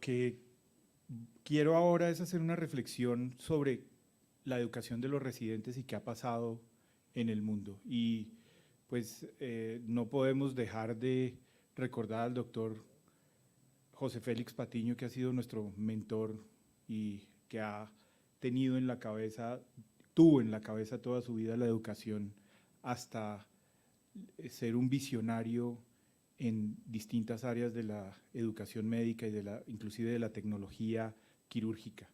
que quiero ahora es hacer una reflexión sobre la educación de los residentes y qué ha pasado en el mundo. Y pues no podemos dejar de recordar al doctor José Félix Patiño, que ha sido nuestro mentor y que ha tenido en la cabeza, tuvo en la cabeza toda su vida la educación hasta ser un visionario en distintas áreas de la educación médica y inclusive de la tecnología quirúrgica.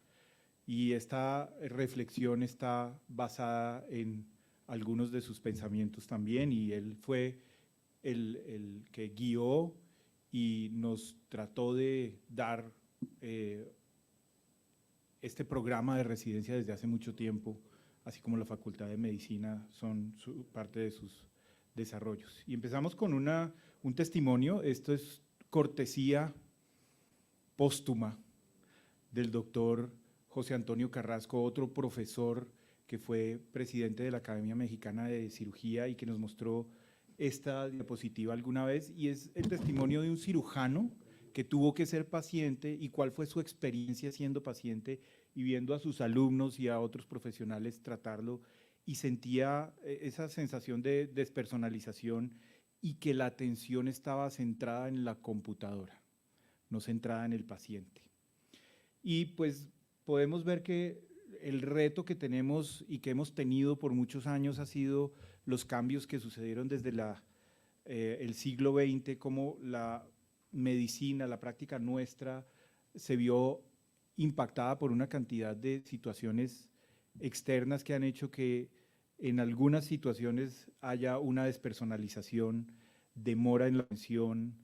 Y esta reflexión está basada en algunos de sus pensamientos también, y él fue el que guió y nos trató de dar este programa de residencia desde hace mucho tiempo, así como la Facultad de Medicina son parte de sus desarrollos. Y empezamos con un testimonio. Esto es cortesía póstuma del doctor José Antonio Carrasco, otro profesor que fue presidente de la Academia Mexicana de Cirugía y que nos mostró esta diapositiva alguna vez, y es el testimonio de un cirujano que tuvo que ser paciente y cuál fue su experiencia siendo paciente y viendo a sus alumnos y a otros profesionales tratarlo, y sentía esa sensación de despersonalización y que la atención estaba centrada en la computadora, no centrada en el paciente. Y pues podemos ver que el reto que tenemos y que hemos tenido por muchos años ha sido los cambios que sucedieron desde el siglo XX, como la medicina, la práctica nuestra, se vio impactada por una cantidad de situaciones externas que han hecho que en algunas situaciones haya una despersonalización, demora en la atención,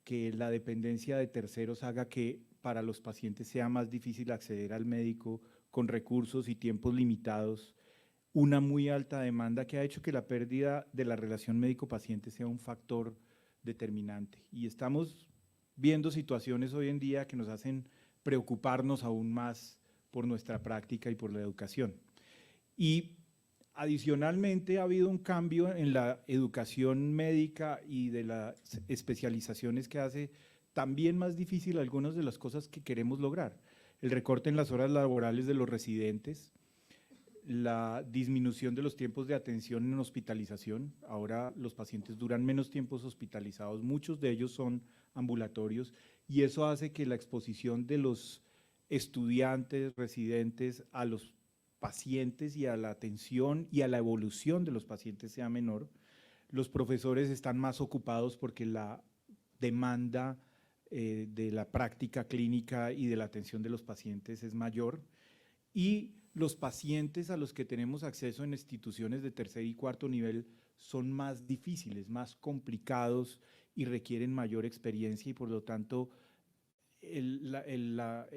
que la dependencia de terceros haga que para los pacientes sea más difícil acceder al médico con recursos y tiempos limitados, una muy alta demanda que ha hecho que la pérdida de la relación médico-paciente sea un factor determinante. Y estamos viendo situaciones hoy en día que nos hacen preocuparnos aún más por nuestra práctica y por la educación. Y adicionalmente ha habido un cambio en la educación médica y de las especializaciones que hace también más difícil algunas de las cosas que queremos lograr. El recorte en las horas laborales de los residentes, la disminución de los tiempos de atención en hospitalización. Ahora los pacientes duran menos tiempos hospitalizados, muchos de ellos son ambulatorios, y eso hace que la exposición de los estudiantes, residentes a los pacientes y a la atención y a la evolución de los pacientes sea menor. Los profesores están más ocupados porque la demanda de la práctica clínica y de la atención de los pacientes es mayor, y los pacientes a los que tenemos acceso en instituciones de tercer y cuarto nivel son más difíciles, más complicados y requieren mayor experiencia, y por lo tanto el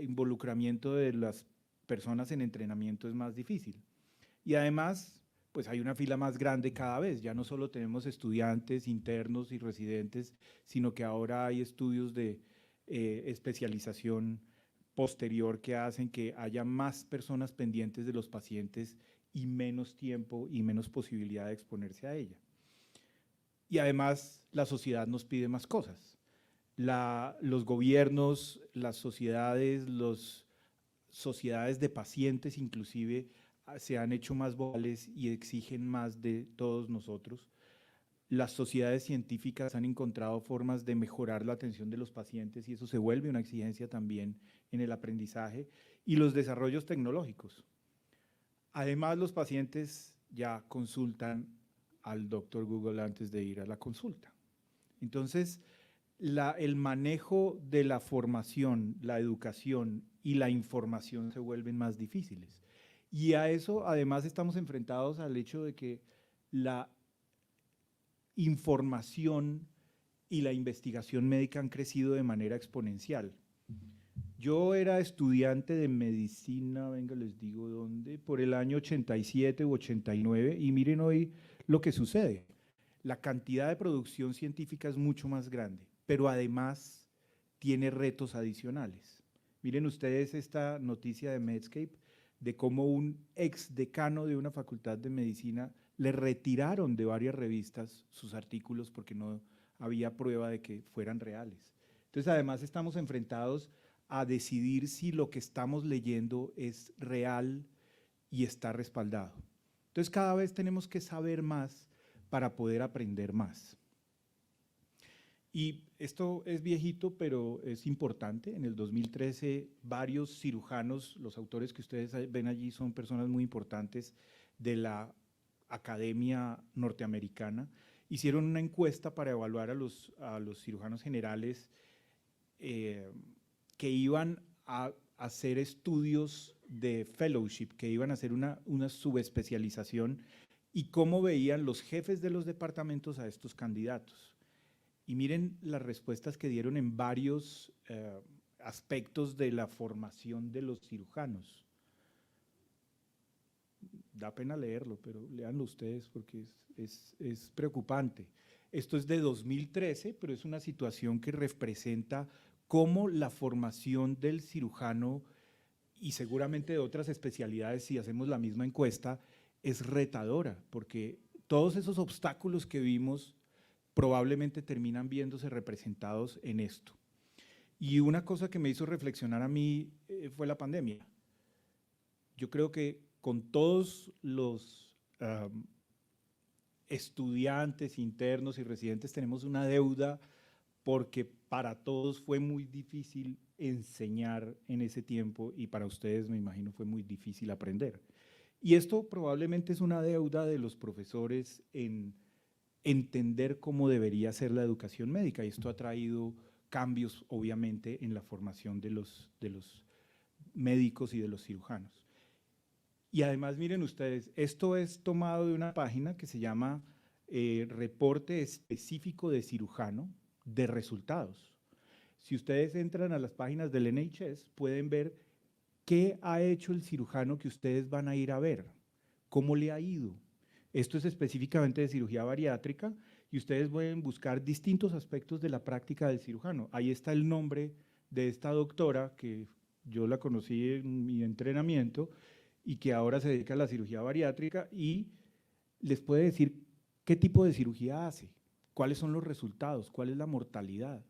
involucramiento de las personas en entrenamiento es más difícil. Y además, pues hay una fila más grande cada vez, ya no solo tenemos estudiantes, internos y residentes, sino que ahora hay estudios de especialización posterior que hacen que haya más personas pendientes de los pacientes y menos tiempo y menos posibilidad de exponerse a ella. Y además la sociedad nos pide más cosas. Los gobiernos, las sociedades de pacientes inclusive se han hecho más vocales y exigen más de todos nosotros. Las sociedades científicas han encontrado formas de mejorar la atención de los pacientes y eso se vuelve una exigencia también en el aprendizaje, y los desarrollos tecnológicos. Además, los pacientes ya consultan al doctor Google antes de ir a la consulta. Entonces, el manejo de la formación, la educación y la información se vuelven más difíciles. Y a eso además estamos enfrentados al hecho de que la información y la investigación médica han crecido de manera exponencial. Yo era estudiante de medicina, venga, les digo dónde, por el año 87 u 89, y miren hoy lo que sucede. La cantidad de producción científica es mucho más grande, pero además tiene retos adicionales. Miren ustedes esta noticia de Medscape de cómo un ex decano de una facultad de medicina le retiraron de varias revistas sus artículos porque no había prueba de que fueran reales. Entonces, además estamos enfrentados a decidir si lo que estamos leyendo es real y está respaldado. Entonces cada vez tenemos que saber más para poder aprender más. Y esto es viejito, pero es importante. En el 2013, varios cirujanos, los autores que ustedes ven allí son personas muy importantes de la Academia Norteamericana, hicieron una encuesta para evaluar a los cirujanos generales que iban a hacer estudios de fellowship, que iban a hacer una subespecialización, y cómo veían los jefes de los departamentos a estos candidatos. Y miren las respuestas que dieron en varios aspectos de la formación de los cirujanos. Da pena leerlo, pero léanlo ustedes porque es preocupante. Esto es de 2013, pero es una situación que representa cómo la formación del cirujano, y seguramente de otras especialidades, si hacemos la misma encuesta, es retadora, porque todos esos obstáculos que vimos probablemente terminan viéndose representados en esto. Y una cosa que me hizo reflexionar a mí fue la pandemia. Yo creo que con todos los estudiantes internos y residentes tenemos una deuda, porque para todos fue muy difícil enseñar en ese tiempo, y para ustedes, me imagino, fue muy difícil aprender. Y esto probablemente es una deuda de los profesores en entender cómo debería ser la educación médica, y esto ha traído cambios, obviamente, en la formación de los médicos y de los cirujanos. Y además, miren ustedes, esto es tomado de una página que se llama Reporte Específico de Cirujano de Resultados. Si ustedes entran a las páginas del NHS, pueden ver qué ha hecho el cirujano que ustedes van a ir a ver, cómo le ha ido. Esto es específicamente de cirugía bariátrica, y ustedes pueden buscar distintos aspectos de la práctica del cirujano. Ahí está el nombre de esta doctora, que yo la conocí en mi entrenamiento, y que ahora se dedica a la cirugía bariátrica, y les puede decir qué tipo de cirugía hace, cuáles son los resultados, cuál es la mortalidad.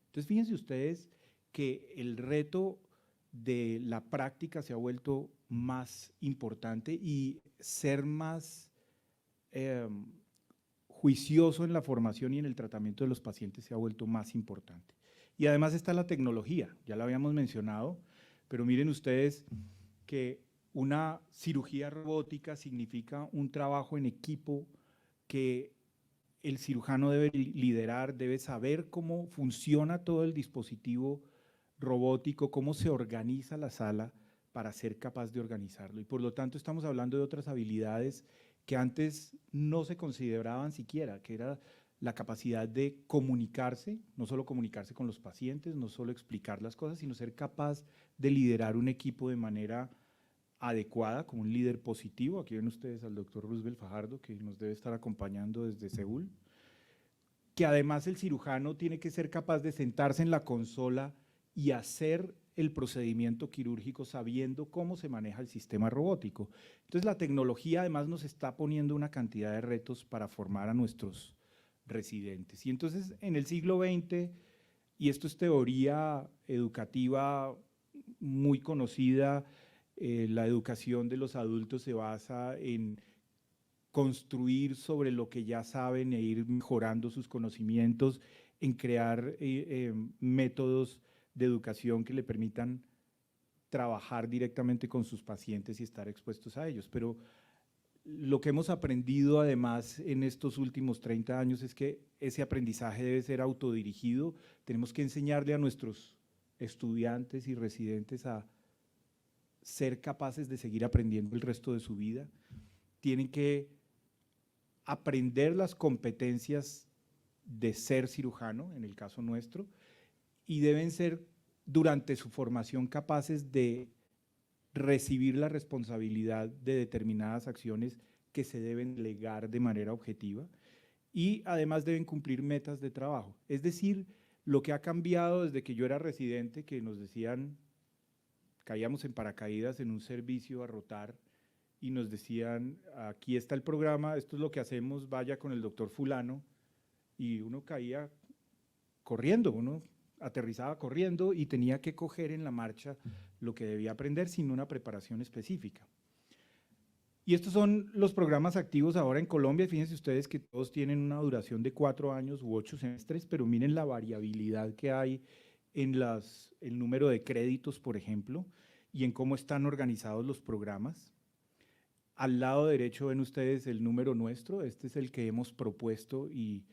Entonces, fíjense ustedes que el reto de la práctica se ha vuelto más importante, y ser más juicioso en la formación y en el tratamiento de los pacientes se ha vuelto más importante. Y además está la tecnología, ya la habíamos mencionado, pero miren ustedes que una cirugía robótica significa un trabajo en equipo que el cirujano debe liderar, debe saber cómo funciona todo el dispositivo robótico, cómo se organiza la sala para ser capaz de organizarlo. Y por lo tanto estamos hablando de otras habilidades que antes no se consideraban siquiera, que era la capacidad de comunicarse, no solo comunicarse con los pacientes, no solo explicar las cosas, sino ser capaz de liderar un equipo de manera adecuada, como un líder positivo. Aquí ven ustedes al doctor Roosevelt Fajardo, que nos debe estar acompañando desde Seúl, que además el cirujano tiene que ser capaz de sentarse en la consola y hacer el procedimiento quirúrgico sabiendo cómo se maneja el sistema robótico. Entonces la tecnología además nos está poniendo una cantidad de retos para formar a nuestros residentes. Y entonces en el siglo XX, y esto es teoría educativa muy conocida, la educación de los adultos se basa en construir sobre lo que ya saben e ir mejorando sus conocimientos, en crear métodos de educación que le permitan trabajar directamente con sus pacientes y estar expuestos a ellos. Pero lo que hemos aprendido además en estos últimos 30 años es que ese aprendizaje debe ser autodirigido. Tenemos que enseñarle a nuestros estudiantes y residentes a ser capaces de seguir aprendiendo el resto de su vida. Tienen que aprender las competencias de ser cirujano, en el caso nuestro, y deben ser durante su formación capaces de recibir la responsabilidad de determinadas acciones que se deben delegar de manera objetiva, y además deben cumplir metas de trabajo. Es decir, lo que ha cambiado desde que yo era residente, que nos decían, caíamos en paracaídas en un servicio a rotar y nos decían, aquí está el programa, esto es lo que hacemos, vaya con el doctor fulano, y uno caía corriendo, uno aterrizaba corriendo y tenía que coger en la marcha lo que debía aprender sin una preparación específica. Y estos son los programas activos ahora en Colombia. Fíjense ustedes que todos tienen una duración de 4 años u 8 semestres, pero miren la variabilidad que hay en el número de créditos, por ejemplo, y en cómo están organizados los programas. Al lado derecho ven ustedes el número nuestro, este es el que hemos propuesto y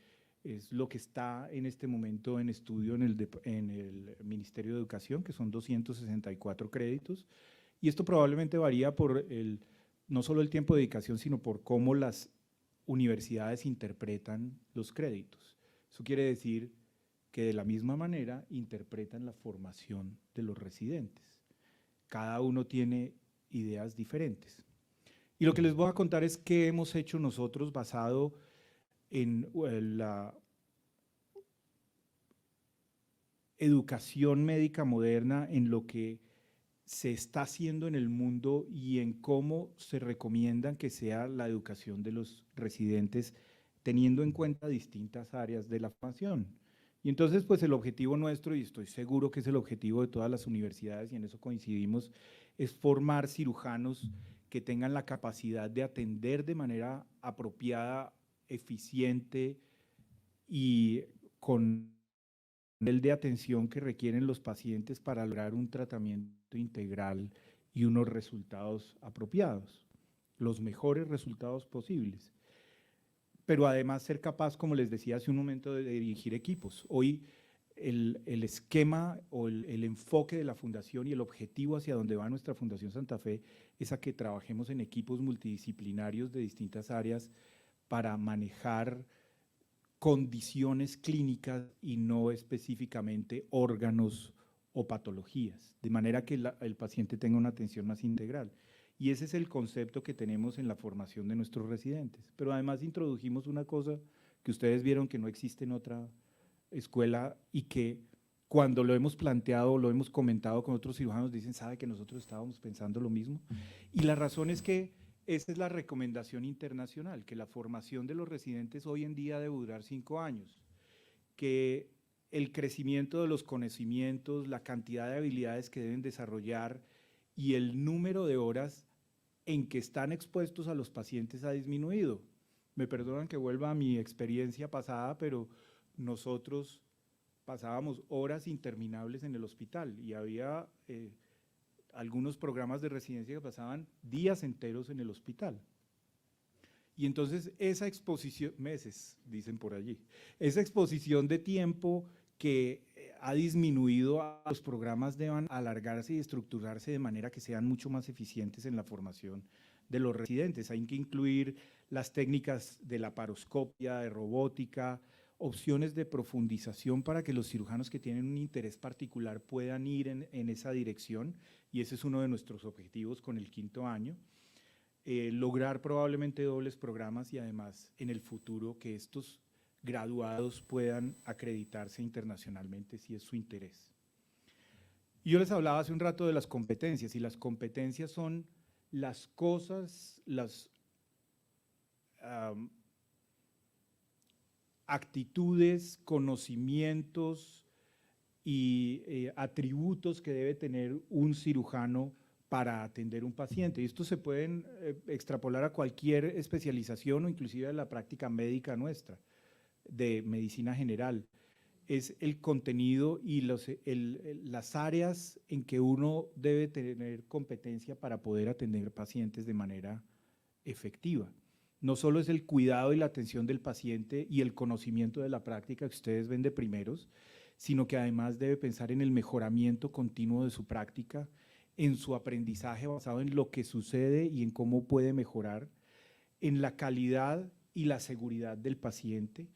es lo que está en este momento en estudio en el Ministerio de Educación, que son 264 créditos. Y esto probablemente varía por no solo el tiempo de dedicación, sino por cómo las universidades interpretan los créditos. Eso quiere decir que de la misma manera interpretan la formación de los residentes. Cada uno tiene ideas diferentes. Y lo que les voy a contar es qué hemos hecho nosotros basado en la educación médica moderna, en lo que se está haciendo en el mundo y en cómo se recomiendan que sea la educación de los residentes, teniendo en cuenta distintas áreas de la formación. Y entonces, pues el objetivo nuestro, y estoy seguro que es el objetivo de todas las universidades, y en eso coincidimos, es formar cirujanos que tengan la capacidad de atender de manera apropiada, eficiente y con el de atención que requieren los pacientes para lograr un tratamiento integral y unos resultados apropiados, los mejores resultados posibles. Pero además ser capaz, como les decía hace un momento, de dirigir equipos. Hoy el esquema o el enfoque de la fundación y el objetivo hacia donde va nuestra Fundación Santa Fe es a que trabajemos en equipos multidisciplinarios de distintas áreas para manejar condiciones clínicas y no específicamente órganos o patologías, de manera que el paciente tenga una atención más integral. Y ese es el concepto que tenemos en la formación de nuestros residentes. Pero además introdujimos una cosa que ustedes vieron que no existe en otra escuela y que cuando lo hemos planteado, lo hemos comentado con otros cirujanos, dicen, ¿sabe que nosotros estábamos pensando lo mismo? Y la razón es que esa es la recomendación internacional, que la formación de los residentes hoy en día debe durar 5 años, que el crecimiento de los conocimientos, la cantidad de habilidades que deben desarrollar y el número de horas en que están expuestos a los pacientes ha disminuido. Me perdonan que vuelva a mi experiencia pasada, pero nosotros pasábamos horas interminables en el hospital y había algunos programas de residencia que pasaban días enteros en el hospital. Y entonces esa exposición, meses, dicen por allí, esa exposición de tiempo que ha disminuido, los programas deben alargarse y estructurarse de manera que sean mucho más eficientes en la formación de los residentes. Hay que incluir las técnicas de laparoscopia, de robótica, opciones de profundización para que los cirujanos que tienen un interés particular puedan ir en esa dirección, y ese es uno de nuestros objetivos con el 5º año. Lograr probablemente dobles programas y además en el futuro que estos graduados puedan acreditarse internacionalmente si es su interés. Y yo les hablaba hace un rato de las competencias, y las competencias son las cosas, las actitudes, conocimientos y atributos que debe tener un cirujano para atender un paciente. Y estos se pueden extrapolar a cualquier especialización o inclusive a la práctica médica nuestra, de medicina general. Es el contenido y las áreas en que uno debe tener competencia para poder atender pacientes de manera efectiva. No solo es el cuidado y la atención del paciente y el conocimiento de la práctica que ustedes ven de primeros, sino que además debe pensar en el mejoramiento continuo de su práctica, en su aprendizaje basado en lo que sucede y en cómo puede mejorar, en la calidad y la seguridad del paciente,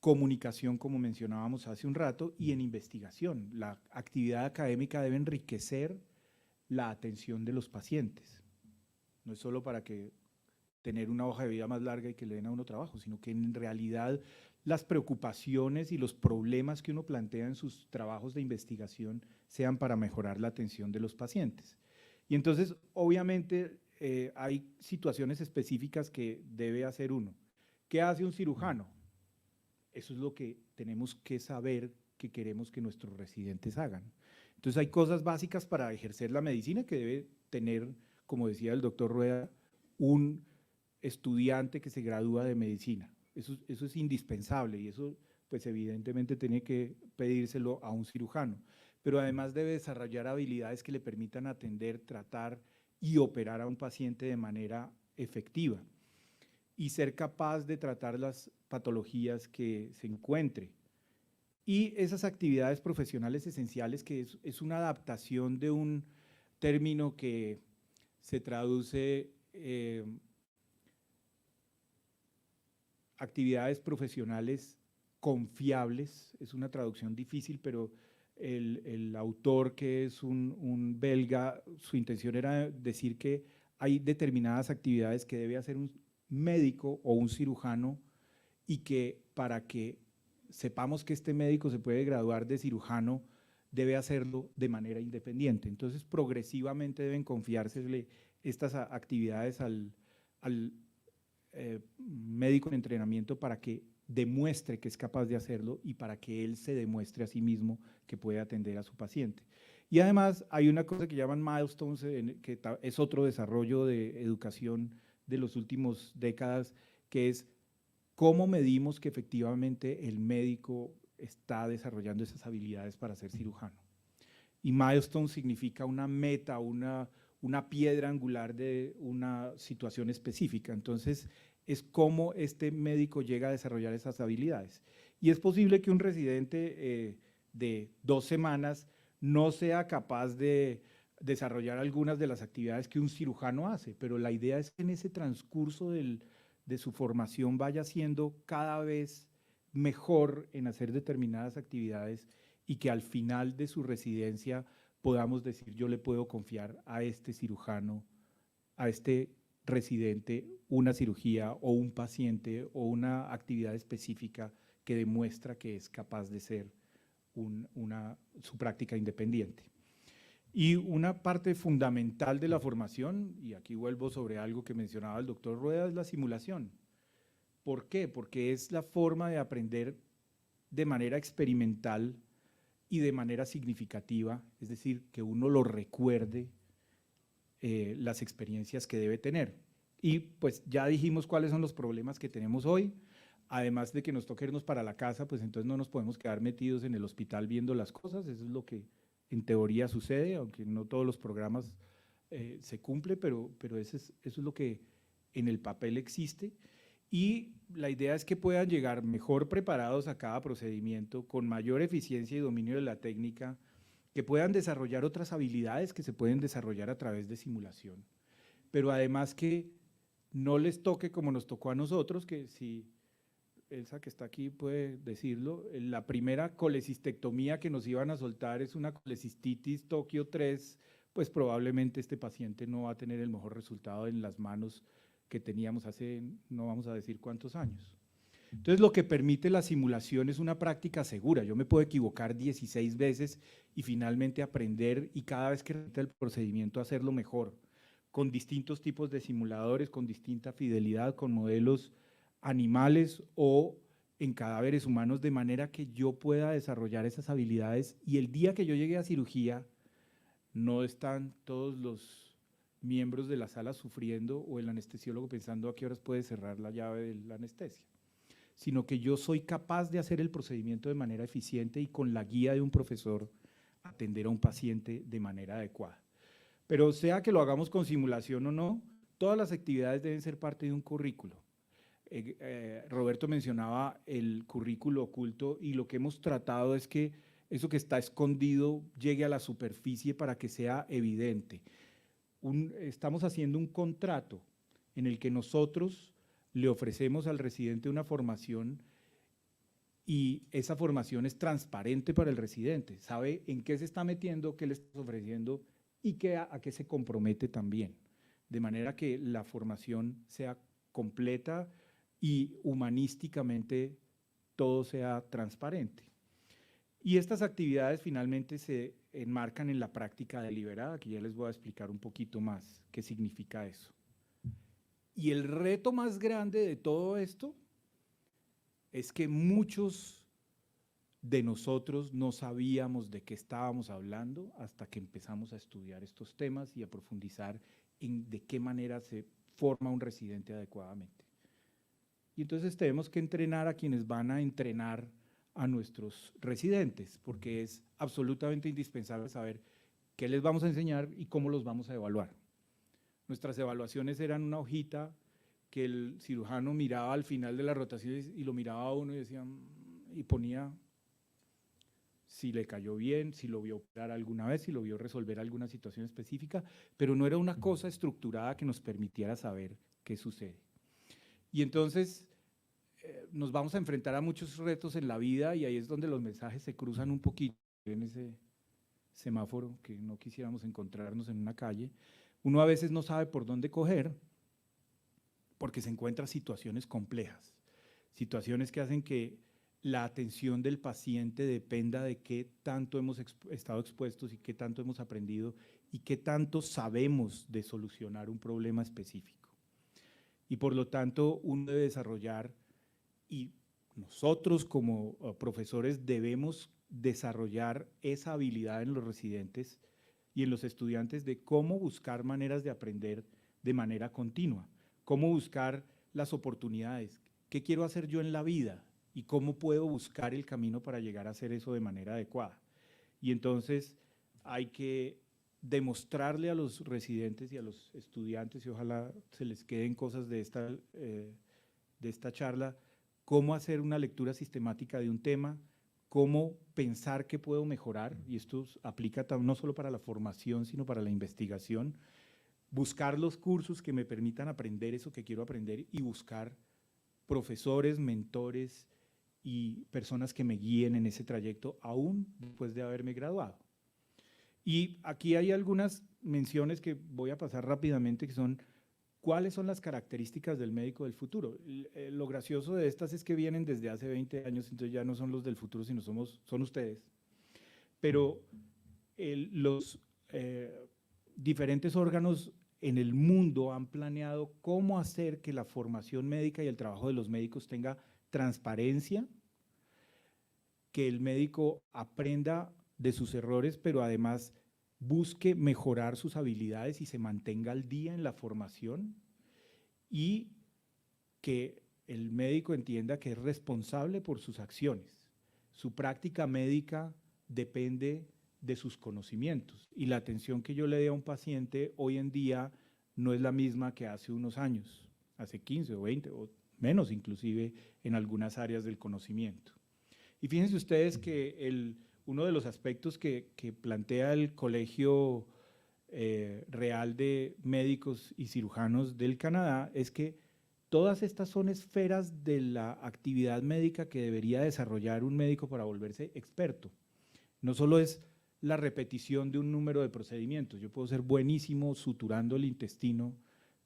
comunicación, como mencionábamos hace un rato, y en investigación. La actividad académica debe enriquecer la atención de los pacientes. No es solo para tener una hoja de vida más larga y que le den a uno trabajo, sino que en realidad las preocupaciones y los problemas que uno plantea en sus trabajos de investigación sean para mejorar la atención de los pacientes. Y entonces, obviamente, hay situaciones específicas que debe hacer uno. ¿Qué hace un cirujano? Eso es lo que tenemos que saber que queremos que nuestros residentes hagan. Entonces hay cosas básicas para ejercer la medicina que debe tener, como decía el doctor Rueda, un estudiante que se gradúa de medicina. Eso es indispensable y eso pues evidentemente tiene que pedírselo a un cirujano, pero además debe desarrollar habilidades que le permitan atender, tratar y operar a un paciente de manera efectiva y ser capaz de tratar las patologías que se encuentre. Y esas actividades profesionales esenciales, que es una adaptación de un término que se traduce actividades profesionales confiables, es una traducción difícil, pero el autor, que es un belga, su intención era decir que hay determinadas actividades que debe hacer un médico o un cirujano y que para que sepamos que este médico se puede graduar de cirujano, debe hacerlo de manera independiente. Entonces, progresivamente deben confiársele estas actividades al médico en entrenamiento para que demuestre que es capaz de hacerlo y para que él se demuestre a sí mismo que puede atender a su paciente. Y además hay una cosa que llaman milestones, que es otro desarrollo de educación de los últimos décadas, que es cómo medimos que efectivamente el médico está desarrollando esas habilidades para ser cirujano. Y milestone significa una meta, una piedra angular de una situación específica. Entonces, es cómo este médico llega a desarrollar esas habilidades. Y es posible que un residente de 2 semanas no sea capaz de desarrollar algunas de las actividades que un cirujano hace, pero la idea es que en ese transcurso de su formación vaya siendo cada vez mejor en hacer determinadas actividades y que al final de su residencia podamos decir, yo le puedo confiar a este cirujano, a este residente, una cirugía o un paciente o una actividad específica que demuestra que es capaz de ser su práctica independiente. Y una parte fundamental de la formación, y aquí vuelvo sobre algo que mencionaba el doctor Rueda, es la simulación. ¿Por qué? Porque es la forma de aprender de manera experimental y de manera significativa, es decir, que uno lo recuerde las experiencias que debe tener. Y pues ya dijimos cuáles son los problemas que tenemos hoy, además de que nos toca irnos para la casa, pues entonces no nos podemos quedar metidos en el hospital viendo las cosas, eso es lo que en teoría sucede, aunque no todos los programas se cumplen, pero eso es lo que en el papel existe. Y la idea es que puedan llegar mejor preparados a cada procedimiento, con mayor eficiencia y dominio de la técnica, que puedan desarrollar otras habilidades que se pueden desarrollar a través de simulación, pero además que no les toque como nos tocó a nosotros, que si Elsa, que está aquí, puede decirlo, la primera colecistectomía que nos iban a soltar es una colecistitis Tokio 3, pues probablemente este paciente no va a tener el mejor resultado en las manos que teníamos hace, no vamos a decir cuántos años. Entonces, lo que permite la simulación es una práctica segura. Yo me puedo equivocar 16 veces y finalmente aprender y cada vez que repita el procedimiento hacerlo mejor, con distintos tipos de simuladores, con distinta fidelidad, con modelos animales o en cadáveres humanos, de manera que yo pueda desarrollar esas habilidades y el día que yo llegue a cirugía no están todos los miembros de la sala sufriendo o el anestesiólogo pensando a qué horas puede cerrar la llave de la anestesia, sino que yo soy capaz de hacer el procedimiento de manera eficiente y con la guía de un profesor atender a un paciente de manera adecuada. Pero sea que lo hagamos con simulación o no, todas las actividades deben ser parte de un currículo. Roberto mencionaba el currículo oculto y lo que hemos tratado es que eso que está escondido llegue a la superficie para que sea evidente. Estamos haciendo un contrato en el que nosotros le ofrecemos al residente una formación y esa formación es transparente para el residente, sabe en qué se está metiendo, qué le estás ofreciendo y a qué se compromete también, de manera que la formación sea completa y humanísticamente todo sea transparente. Y estas actividades finalmente se enmarcan en la práctica deliberada, que ya les voy a explicar un poquito más qué significa eso. Y el reto más grande de todo esto es que muchos de nosotros no sabíamos de qué estábamos hablando hasta que empezamos a estudiar estos temas y a profundizar en de qué manera se forma un residente adecuadamente. Y entonces tenemos que entrenar a quienes van a entrenar a nuestros residentes, porque es absolutamente indispensable saber qué les vamos a enseñar y cómo los vamos a evaluar. Nuestras evaluaciones eran una hojita que el cirujano miraba al final de las rotaciones y lo miraba a uno y decía, y ponía si le cayó bien, si lo vio operar alguna vez, si lo vio resolver alguna situación específica, pero no era una cosa estructurada que nos permitiera saber qué sucede. Y entonces nos vamos a enfrentar a muchos retos en la vida y ahí es donde los mensajes se cruzan un poquito en ese semáforo que no quisiéramos encontrarnos en una calle. Uno a veces no sabe por dónde coger porque se encuentra situaciones complejas, situaciones que hacen que la atención del paciente dependa de qué tanto hemos estado expuestos y qué tanto hemos aprendido y qué tanto sabemos de solucionar un problema específico. Y por lo tanto, uno debe desarrollar, y nosotros como profesores debemos desarrollar esa habilidad en los residentes y en los estudiantes de cómo buscar maneras de aprender de manera continua, cómo buscar las oportunidades, qué quiero hacer yo en la vida y cómo puedo buscar el camino para llegar a hacer eso de manera adecuada. Y entonces hay que demostrarle a los residentes y a los estudiantes, y ojalá se les queden cosas de esta charla, cómo hacer una lectura sistemática de un tema, cómo pensar que puedo mejorar, y esto aplica no solo para la formación, sino para la investigación, buscar los cursos que me permitan aprender eso que quiero aprender y buscar profesores, mentores y personas que me guíen en ese trayecto, aún después de haberme graduado. Y aquí hay algunas menciones que voy a pasar rápidamente, que son cuáles son las características del médico del futuro. Lo gracioso de estas es que vienen desde hace 20 años, entonces ya no son los del futuro, sino son ustedes. Pero los diferentes órganos en el mundo han planeado cómo hacer que la formación médica y el trabajo de los médicos tenga transparencia, que el médico aprenda de sus errores, pero además busque mejorar sus habilidades y se mantenga al día en la formación, y que el médico entienda que es responsable por sus acciones. Su práctica médica depende de sus conocimientos y la atención que yo le dé a un paciente hoy en día no es la misma que hace unos años, hace 15 o 20 o menos inclusive en algunas áreas del conocimiento. Y fíjense ustedes que uno de los aspectos que plantea el Colegio Real de Médicos y Cirujanos del Canadá es que todas estas son esferas de la actividad médica que debería desarrollar un médico para volverse experto. No solo es la repetición de un número de procedimientos. Yo puedo ser buenísimo suturando el intestino,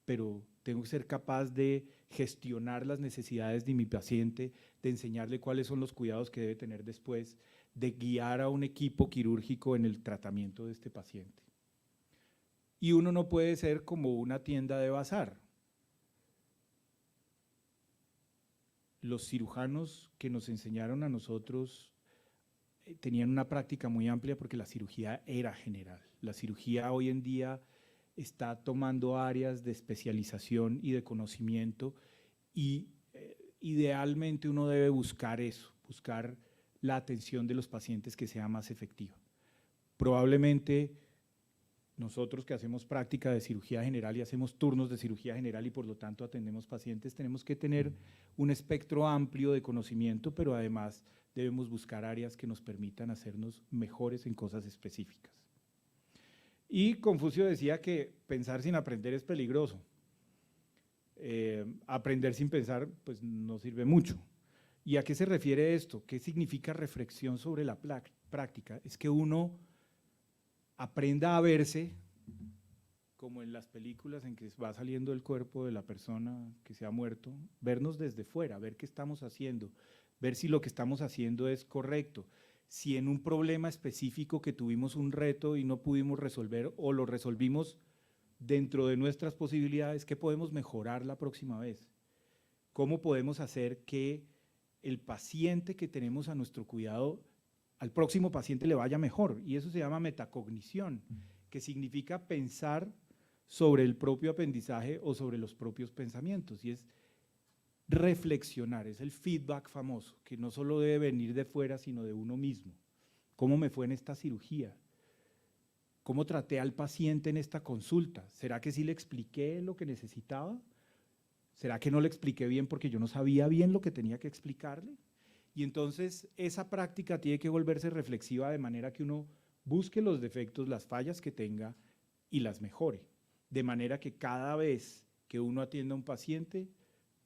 pero tengo que ser capaz de gestionar las necesidades de mi paciente, de enseñarle cuáles son los cuidados que debe tener después, de guiar a un equipo quirúrgico en el tratamiento de este paciente. Y uno no puede ser como una tienda de bazar. Los cirujanos que nos enseñaron a nosotros tenían una práctica muy amplia porque la cirugía era general. La cirugía hoy en día está tomando áreas de especialización y de conocimiento y idealmente uno debe buscar eso, buscar la atención de los pacientes que sea más efectiva. Probablemente nosotros que hacemos práctica de cirugía general y hacemos turnos de cirugía general y por lo tanto atendemos pacientes, tenemos que tener un espectro amplio de conocimiento, pero además debemos buscar áreas que nos permitan hacernos mejores en cosas específicas. Y Confucio decía que pensar sin aprender es peligroso. Aprender sin pensar pues no sirve mucho. ¿Y a qué se refiere esto? ¿Qué significa reflexión sobre la práctica? Es que uno aprenda a verse como en las películas en que va saliendo el cuerpo de la persona que se ha muerto, vernos desde fuera, ver qué estamos haciendo, ver si lo que estamos haciendo es correcto, si en un problema específico que tuvimos un reto y no pudimos resolver o lo resolvimos dentro de nuestras posibilidades, ¿qué podemos mejorar la próxima vez? ¿Cómo podemos hacer que el paciente que tenemos a nuestro cuidado, al próximo paciente le vaya mejor. Y eso se llama metacognición, que significa pensar sobre el propio aprendizaje o sobre los propios pensamientos. Y es reflexionar, es el feedback famoso, que no solo debe venir de fuera, sino de uno mismo. ¿Cómo me fue en esta cirugía? ¿Cómo traté al paciente en esta consulta? ¿Será que sí le expliqué lo que necesitaba? ¿Será que no le expliqué bien porque yo no sabía bien lo que tenía que explicarle? Y entonces esa práctica tiene que volverse reflexiva de manera que uno busque los defectos, las fallas que tenga y las mejore. De manera que cada vez que uno atienda a un paciente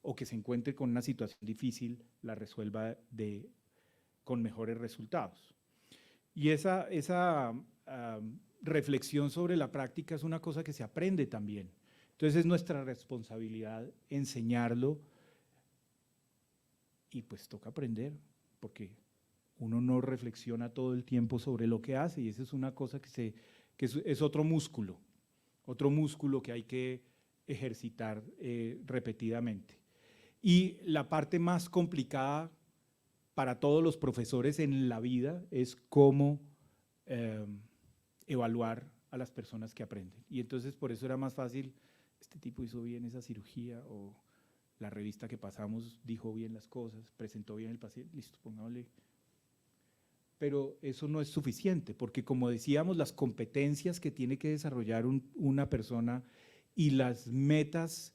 o que se encuentre con una situación difícil, la resuelva con mejores resultados. Y esa reflexión sobre la práctica es una cosa que se aprende también. Entonces es nuestra responsabilidad enseñarlo y pues toca aprender, porque uno no reflexiona todo el tiempo sobre lo que hace y esa es una cosa que es otro músculo que hay que ejercitar repetidamente. Y la parte más complicada para todos los profesores en la vida es cómo evaluar a las personas que aprenden. Y entonces por eso era más fácil, este tipo hizo bien esa cirugía o la revista que pasamos dijo bien las cosas, presentó bien el paciente, listo, pongámosle. Pero eso no es suficiente, porque como decíamos, las competencias que tiene que desarrollar una persona y las metas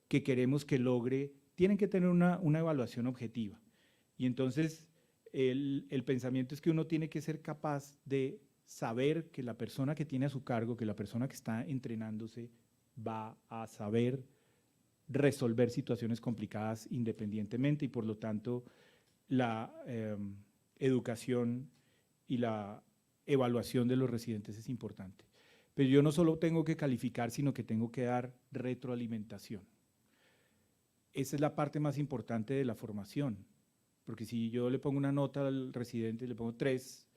que queremos que logre tienen que tener una evaluación objetiva. Y entonces el pensamiento es que uno tiene que ser capaz de saber que la persona que tiene a su cargo, que la persona que está entrenándose va a saber resolver situaciones complicadas independientemente y por lo tanto la educación y la evaluación de los residentes es importante. Pero yo no solo tengo que calificar, sino que tengo que dar retroalimentación. Esa es la parte más importante de la formación, porque si yo le pongo una nota al residente, le pongo 3,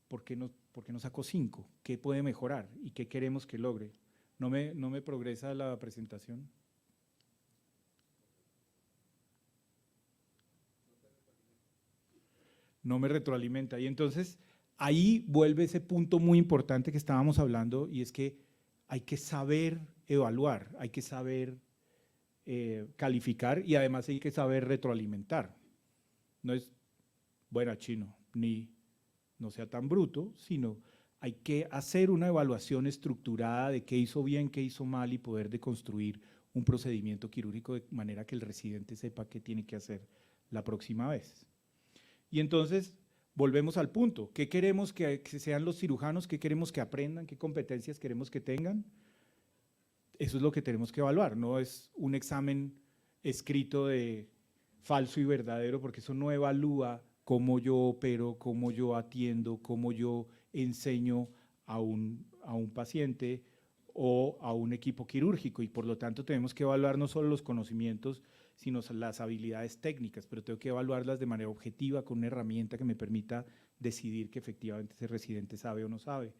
¿por qué no saco 5? ¿Qué puede mejorar y qué queremos que logre? ¿No me progresa la presentación? No me retroalimenta. Y entonces ahí vuelve ese punto muy importante que estábamos hablando y es que hay que saber evaluar, hay que saber calificar y además hay que saber retroalimentar. No es, bueno, chino, ni no sea tan bruto, sino hay que hacer una evaluación estructurada de qué hizo bien, qué hizo mal y poder deconstruir un procedimiento quirúrgico de manera que el residente sepa qué tiene que hacer la próxima vez. Y entonces volvemos al punto, ¿qué queremos que sean los cirujanos? ¿Qué queremos que aprendan? ¿Qué competencias queremos que tengan? Eso es lo que tenemos que evaluar, no es un examen escrito de falso y verdadero, porque eso no evalúa cómo yo opero, cómo yo atiendo, cómo yo enseño a un paciente o a un equipo quirúrgico y por lo tanto tenemos que evaluar no solo los conocimientos, sino las habilidades técnicas, pero tengo que evaluarlas de manera objetiva con una herramienta que me permita decidir que efectivamente ese residente sabe o no sabe.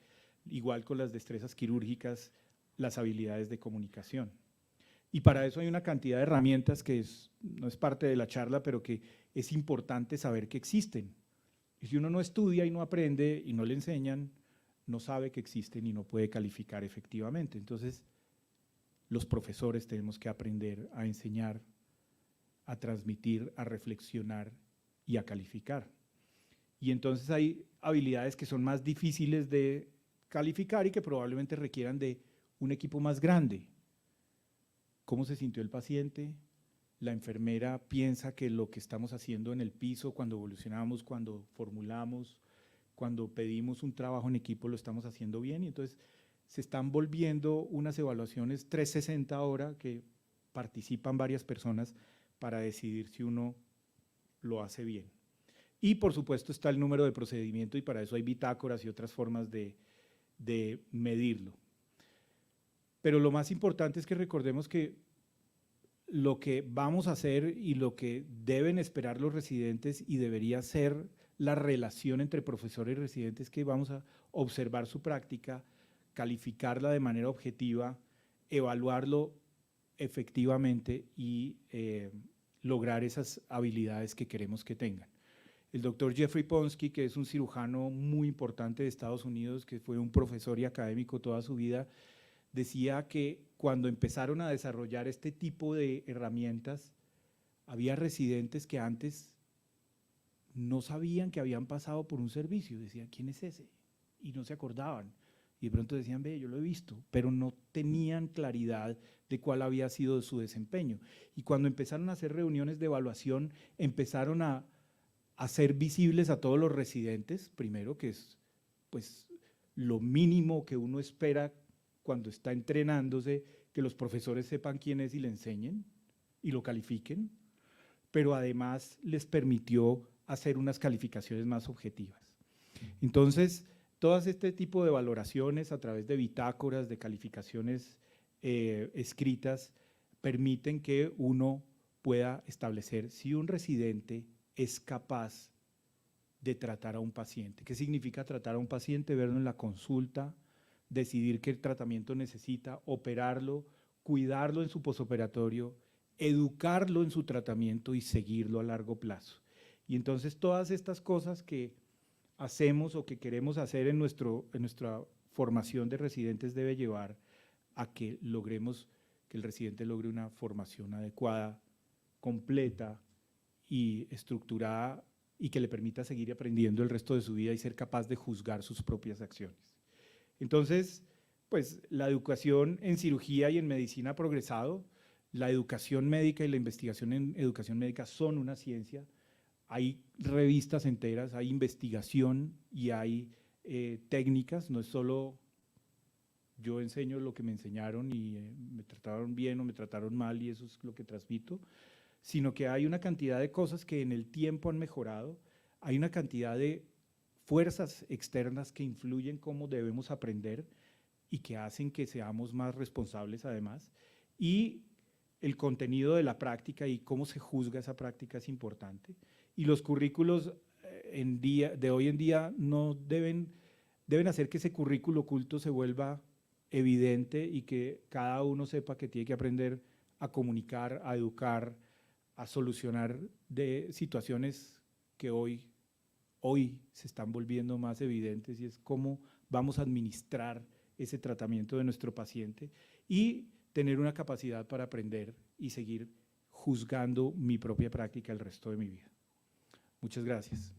Igual con las destrezas quirúrgicas, las habilidades de comunicación. Y para eso hay una cantidad de herramientas que no es parte de la charla, pero que es importante saber que existen. Y si uno no estudia y no aprende y no le enseñan, no sabe que existen y no puede calificar efectivamente. Entonces, los profesores tenemos que aprender a enseñar, a transmitir, a reflexionar y a calificar. Y entonces hay habilidades que son más difíciles de calificar y que probablemente requieran de un equipo más grande. ¿Cómo se sintió el paciente? La enfermera piensa que lo que estamos haciendo en el piso, cuando evolucionamos, cuando formulamos, cuando pedimos un trabajo en equipo, lo estamos haciendo bien. Y entonces se están volviendo unas evaluaciones 360 ahora que participan varias personas para decidir si uno lo hace bien. Y por supuesto está el número de procedimiento y para eso hay bitácoras y otras formas de medirlo. Pero lo más importante es que recordemos que lo que vamos a hacer y lo que deben esperar los residentes y debería ser la relación entre profesores y residentes, que vamos a observar su práctica, calificarla de manera objetiva, evaluarlo efectivamente y lograr esas habilidades que queremos que tengan. El doctor Jeffrey Ponsky, que es un cirujano muy importante de Estados Unidos, que fue un profesor y académico toda su vida, decía que cuando empezaron a desarrollar este tipo de herramientas, había residentes que antes no sabían que habían pasado por un servicio, decían, ¿quién es ese? Y no se acordaban. Y de pronto decían, ve, yo lo he visto, pero no tenían claridad de cuál había sido su desempeño. Y cuando empezaron a hacer reuniones de evaluación, empezaron a hacer visibles a todos los residentes, primero, que es pues lo mínimo que uno espera cuando está entrenándose, que los profesores sepan quién es y le enseñen y lo califiquen, pero además les permitió hacer unas calificaciones más objetivas. Entonces, todas este tipo de valoraciones a través de bitácoras, de calificaciones escritas, permiten que uno pueda establecer si un residente es capaz de tratar a un paciente. ¿Qué significa tratar a un paciente? Verlo en la consulta, decidir qué tratamiento necesita, operarlo, cuidarlo en su posoperatorio, educarlo en su tratamiento y seguirlo a largo plazo. Y entonces todas estas cosas que hacemos o que queremos hacer en nuestra formación de residentes debe llevar a que logremos que el residente logre una formación adecuada, completa y estructurada y que le permita seguir aprendiendo el resto de su vida y ser capaz de juzgar sus propias acciones. Entonces, pues la educación en cirugía y en medicina ha progresado, la educación médica y la investigación en educación médica son una ciencia, hay revistas enteras, hay investigación y hay técnicas, no es solo yo enseño lo que me enseñaron y me trataron bien o me trataron mal y eso es lo que transmito, sino que hay una cantidad de cosas que en el tiempo han mejorado, hay una cantidad de fuerzas externas que influyen cómo debemos aprender y que hacen que seamos más responsables además, y el contenido de la práctica y cómo se juzga esa práctica es importante. Y los currículos de hoy en día no deben hacer que ese currículo oculto se vuelva evidente y que cada uno sepa que tiene que aprender a comunicar, a educar, a solucionar de situaciones que hoy se están volviendo más evidentes, y es cómo vamos a administrar ese tratamiento de nuestro paciente y tener una capacidad para aprender y seguir juzgando mi propia práctica el resto de mi vida. Muchas gracias.